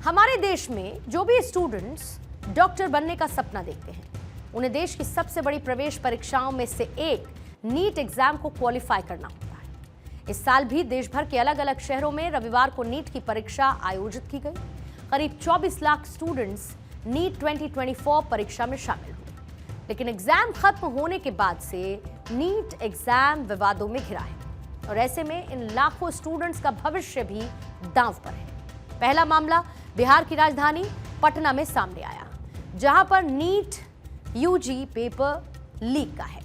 हमारे देश में जो भी स्टूडेंट्स डॉक्टर बनने का सपना देखते हैं, उन्हें देश की सबसे बड़ी प्रवेश परीक्षाओं में से एक नीट एग्जाम को क्वालिफाई करना होता है। इस साल भी देश भर के अलग अलग शहरों में रविवार को नीट की परीक्षा आयोजित की गई। करीब 24 लाख स्टूडेंट्स नीट 2024 परीक्षा में शामिल हुए, लेकिन एग्जाम खत्म होने के बाद से नीट एग्जाम विवादों में घिरा है और ऐसे में इन लाखों स्टूडेंट्स का भविष्य भी दांव पर है। पहला मामला बिहार की राजधानी पटना में सामने आया, जहां पर नीट यूजी पेपर लीक का है।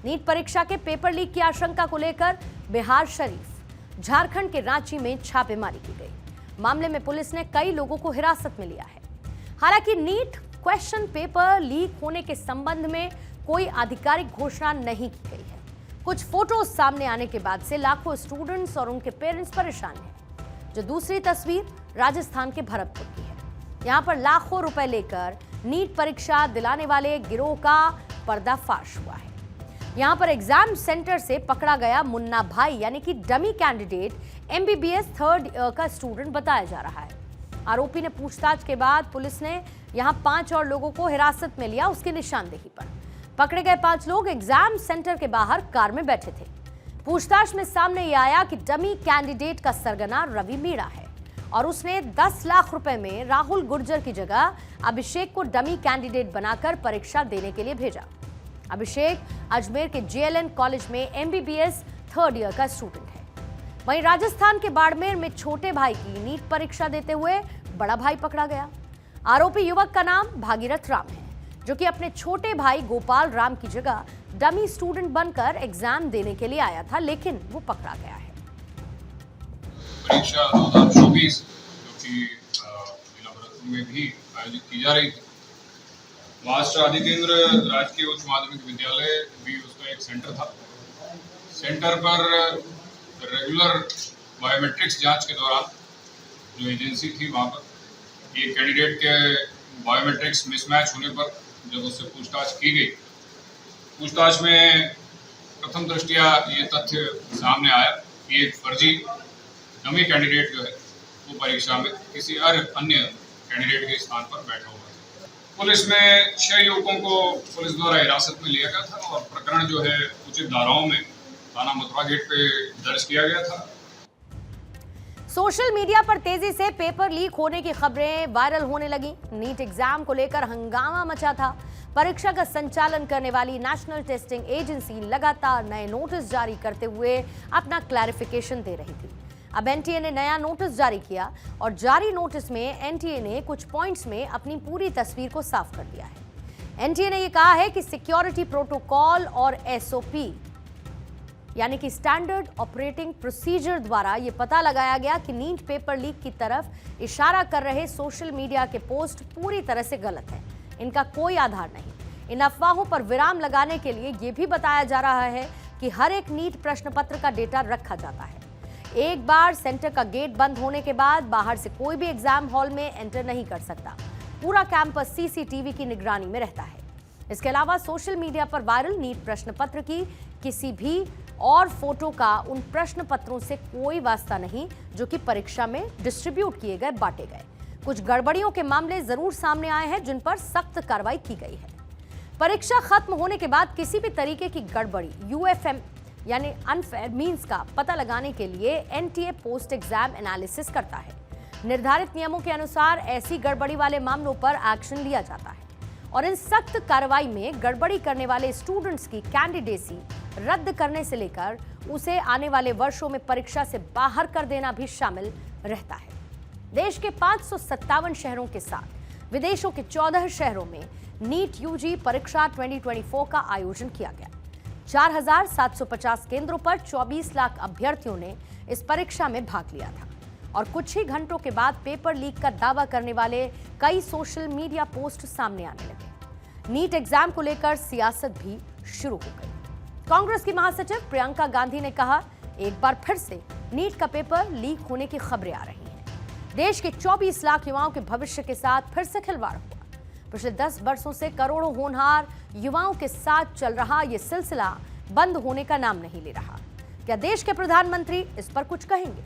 नीट परीक्षा के पेपर लीक की आशंका को लेकर बिहार शरीफ, झारखंड के रांची में छापेमारी की गई। मामले में पुलिस ने कई लोगों को हिरासत में लिया है। हालांकि नीट क्वेश्चन पेपर लीक होने के संबंध में कोई आधिकारिक घोषणा नहीं की गई है। कुछ फोटोज सामने आने के बाद से लाखों स्टूडेंट्स और उनके पेरेंट्स परेशान हैं। जो दूसरी तस्वीर राजस्थान के भरतपुर की है। यहां पर लाखों रुपए लेकर नीट परीक्षा दिलाने वाले गिरोह का पर्दाफाश हुआ है। यहां पर एग्जाम सेंटर से पकड़ा गया मुन्ना भाई यानी कि dummy candidate MBBS third year का स्टूडेंट बताया जा रहा है। आरोपी ने पूछताछ के बाद पुलिस ने यहां 5 और लोगों को हिरासत में लिया। उसकी निशानदेही पर पकड़े गए 5 लोग एग्जाम सेंटर के बाहर कार में बैठे थे। पूछताछ में सामने यह आया कि डमी कैंडिडेट का सरगना रवि मीणा है और उसने 10 लाख रुपए में राहुल गुर्जर की जगह अभिषेक को डमी कैंडिडेट बनाकर परीक्षा देने के लिए भेजा। अभिषेक अजमेर के जेएलएन कॉलेज में एमबीबीएस थर्ड ईयर का स्टूडेंट है। वहीं राजस्थान के बाड़मेर में छोटे भाई की नीट परीक्षा देते हुए बड़ा भाई पकड़ा गया। आरोपी युवक का नाम भागीरथ राम है, जो कि अपने छोटे भाई गोपाल राम की जगह डमी स्टूडेंट बनकर एग्जाम देने के लिए आया था, लेकिन वो पकड़ा गया है। परीक्षा 2024 जो कि जिला भरतपुर में भी आयोजित की जा रही थी, मास्टर आदि केंद्र राजकीय उच्च माध्यमिक विद्यालय भी उसका एक सेंटर था। सेंटर पर रेगुलर बायोमेट्रिक्स जांच के दौरान जो एजेंसी थी, वहाँ पर एक कैंडिडेट के बायोमेट्रिक्स मिसमैच होने पर जब उससे पूछताछ की गई, पूछताछ में प्रथम दृष्टया ये तथ्य सामने आया कि एक फर्जी डमी कैंडिडेट जो है वो परीक्षा में किसी अन्य कैंडिडेट के स्थान पर बैठा हुआ था। पुलिस ने 6 युवकों को पुलिस द्वारा हिरासत में लिया गया था और प्रकरण जो है उचित धाराओं में थाना मथुरा गेट पे दर्ज किया गया था। सोशल मीडिया पर तेजी से पेपर लीक होने की खबरें वायरल होने लगी। नीट एग्जाम को लेकर हंगामा मचा था। परीक्षा का संचालन करने वाली नेशनल टेस्टिंग एजेंसी लगातार नए नोटिस जारी करते हुए अपना क्लैरिफिकेशन दे रही थी। अब एनटीए ने नया नोटिस जारी किया और जारी नोटिस में एनटीए ने कुछ पॉइंट्स में अपनी पूरी तस्वीर को साफ कर दिया है। एनटीए ने यह कहा है कि सिक्योरिटी प्रोटोकॉल और एसओपी यानी कि स्टैंडर्ड ऑपरेटिंग प्रोसीजर द्वारा यह पता लगाया गया कि नीट पेपर लीक की तरफ इशारा कर रहे सोशल मीडिया के पोस्ट पूरी तरह से गलत है। इनका कोई आधार नहीं। इन अफवाहों पर विराम लगाने के लिए यह भी बताया जा रहा है कि हर एक नीट प्रश्न पत्र का डेटा रखा जाता है। एक बार सेंटर का गेट बंद होने के बाद बाहर से कोई भी एग्जाम हॉल में एंटर नहीं कर सकता। पूरा कैंपस सीसीटीवी की निगरानी में रहता है। इसके अलावा सोशल मीडिया पर वायरल नीट प्रश्न पत्र की किसी भी और फोटो का उन प्रश्न पत्रों से कोई वास्ता नहीं जो कि परीक्षा में डिस्ट्रीब्यूट किए गए, बांटे गए। कुछ गड़बड़ियों के मामले जरूर सामने आए हैं जिन पर सख्त कार्रवाई की गई है। परीक्षा खत्म होने के बाद किसी भी तरीके की गड़बड़ी यूएफएम यानी अनफेयर मीन्स का पता लगाने के लिए एनटीए पोस्ट एग्जाम एनालिसिस करता है। निर्धारित नियमों के अनुसार ऐसी गड़बड़ी वाले मामलों पर एक्शन लिया जाता है और इन सख्त कार्रवाई में गड़बड़ी करने वाले स्टूडेंट्स की कैंडिडेसी रद्द करने से लेकर उसे आने वाले वर्षों में परीक्षा से बाहर कर देना भी शामिल रहता है। देश के 557 शहरों के साथ विदेशों के 14 शहरों में नीट यूजी परीक्षा 2024 का आयोजन किया गया। 4750 केंद्रों पर 24 लाख अभ्यर्थियों ने इस परीक्षा में भाग लिया था और कुछ ही घंटों के बाद पेपर लीक का दावा करने वाले कई सोशल मीडिया पोस्ट सामने आने लगे। नीट एग्जाम को लेकर सियासत भी शुरू हो गई। कांग्रेस की महासचिव प्रियंका गांधी ने कहा, एक बार फिर से नीट का पेपर लीक होने की खबरें आ रही हैं। देश के 24 लाख युवाओं के भविष्य के साथ फिर से खिलवाड़ हुआ। पिछले 10 वर्षों से करोड़ों होनहार युवाओं के साथ चल रहा यह सिलसिला बंद होने का नाम नहीं ले रहा। क्या देश के प्रधानमंत्री इस पर कुछ कहेंगे?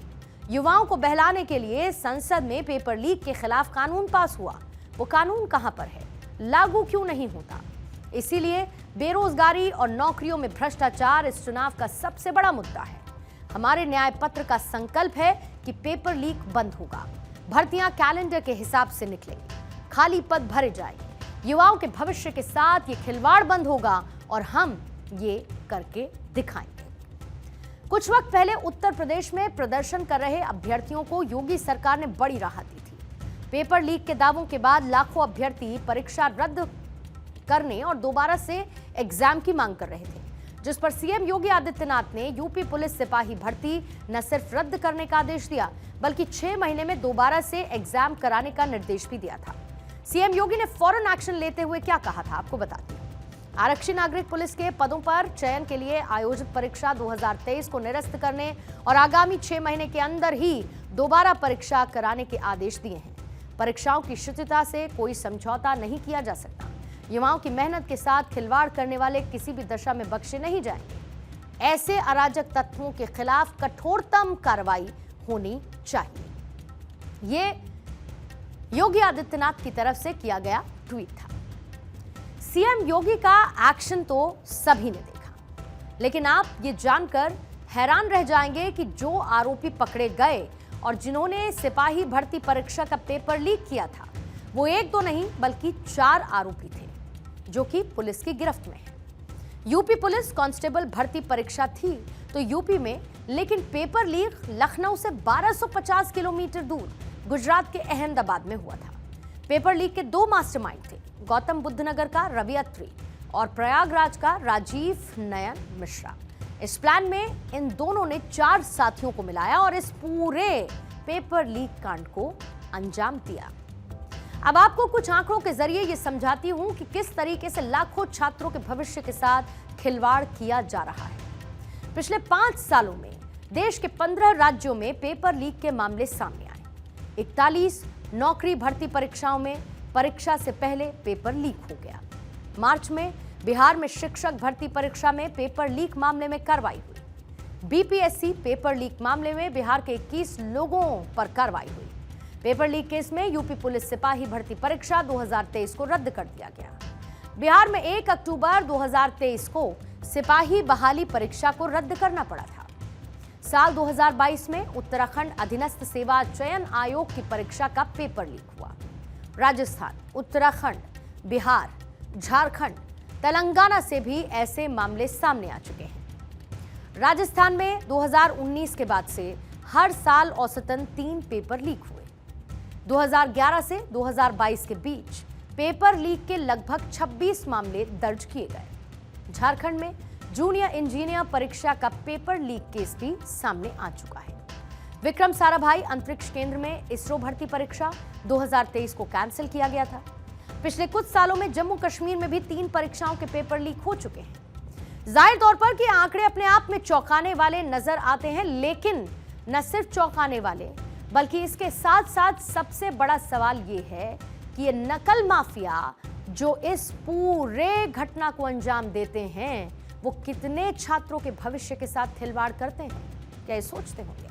युवाओं को बहलाने के लिए संसद में पेपर लीक के खिलाफ कानून पास हुआ। वो कानून कहां पर है, लागू क्यों नहीं होता? इसीलिए बेरोजगारी और नौकरियों में भ्रष्टाचार इस चुनाव का सबसे बड़ा मुद्दा है। हमारे न्याय पत्र का संकल्प है कि पेपर लीक बंद होगा, भर्तियां कैलेंडर के हिसाब से निकलेंगी, खाली पद भरे जाएंगे, युवाओं के भविष्य के साथ ये खिलवाड़ बंद होगा और हम ये करके दिखाएंगे। कुछ वक्त पहले उत्तर प्रदेश में प्रदर्शन कर रहे अभ्यर्थियों को योगी सरकार ने बड़ी राहत दी थी। पेपर लीक के दावों के बाद लाखों अभ्यर्थी परीक्षा रद्द करने और दोबारा से एग्जाम की मांग कर रहे थे, जिस पर सीएम योगी आदित्यनाथ ने यूपी पुलिस सिपाही भर्ती न सिर्फ रद्द करने का आदेश दिया, बल्कि 6 महीने में दोबारा से एग्जाम कराने का निर्देश भी दिया था। सीएम योगी ने फौरन एक्शन लेते हुए क्या कहा था, आपको बताते हैं। आरक्षी नागरिक पुलिस के पदों पर चयन के लिए आयोजित परीक्षा 2023 को निरस्त करने और आगामी 6 महीने के अंदर ही दोबारा परीक्षा कराने के आदेश दिए हैं। परीक्षाओं की शुचिता से कोई समझौता नहीं किया जा सकता। युवाओं की मेहनत के साथ खिलवाड़ करने वाले किसी भी दशा में बख्शे नहीं जाएंगे। ऐसे अराजक तत्वों के खिलाफ कठोरतम कार्रवाई होनी चाहिए। ये योगी आदित्यनाथ की तरफ से किया गया ट्वीट था। सीएम योगी का एक्शन तो सभी ने देखा, लेकिन आप ये जानकर हैरान रह जाएंगे कि जो आरोपी पकड़े गए और जिन्होंने सिपाही भर्ती परीक्षा का पेपर लीक किया था, वो एक दो नहीं बल्कि 4 आरोपी थे, जो कि पुलिस की गिरफ्त में है। यूपी पुलिस कांस्टेबल भर्ती परीक्षा थी तो यूपी में, लेकिन पेपर लीक लखनऊ से 1250 किलोमीटर दूर गुजरात के अहमदाबाद में हुआ था। पेपर लीक के 2 मास्टरमाइंड थे, गौतम बुद्ध नगर का रवि अत्री और प्रयागराज का राजीव नयन मिश्रा। इस प्लान में इन दोनों ने 4 साथियों को मिलाया और इस पूरे पेपर लीक कांड को अंजाम दिया। अब आपको कुछ आंकड़ों के जरिए यह समझाती हूं कि किस तरीके से लाखों छात्रों के भविष्य के साथ खिलवाड़ किया जा रहा है। पिछले 5 सालों में देश के 15 राज्यों में पेपर लीक के मामले सामने आए। 41 नौकरी भर्ती परीक्षाओं में परीक्षा से पहले पेपर लीक हो गया। मार्च में बिहार में शिक्षक भर्ती परीक्षा में पेपर लीक मामले में कार्रवाई हुई। बीपीएससी पेपर लीक मामले में बिहार के 21 लोगों पर कार्रवाई हुई। पेपर लीक केस में यूपी पुलिस सिपाही भर्ती परीक्षा 2023 को रद्द कर दिया गया। बिहार में 1 अक्टूबर 2023 को सिपाही बहाली परीक्षा को रद्द करना पड़ा था। साल 2022 में उत्तराखंड अधीनस्थ सेवा चयन आयोग की परीक्षा का पेपर लीक हुआ। राजस्थान, उत्तराखंड, बिहार, झारखंड, तेलंगाना से भी ऐसे मामले सामने आ चुके हैं। राजस्थान में 2019 के बाद से हर साल औसतन 3 पेपर लीक हुए। 2011 से 2022 के बीच पेपर लीक के लगभग 26 मामले दर्ज किए गए। झारखंड में जूनियर इंजीनियर परीक्षा का पेपर लीक केस भी सामने आ चुका है। विक्रम साराभाई अंतरिक्ष केंद्र में इसरो भर्ती परीक्षा 2023 को कैंसिल किया गया था। पिछले कुछ सालों में जम्मू कश्मीर में भी 3 परीक्षाओं के पेपर लीक हो चुके हैं। जाहिर तौर पर कि आंकड़े अपने आप में चौंकाने वाले नजर आते हैं, लेकिन न सिर्फ चौंकाने वाले बल्कि इसके साथ साथ सबसे बड़ा सवाल ये है कि ये नकल माफिया जो इस पूरे घटना को अंजाम देते हैं, वो कितने छात्रों के भविष्य के साथ खिलवाड़ करते हैं, क्या ये सोचते होंगे?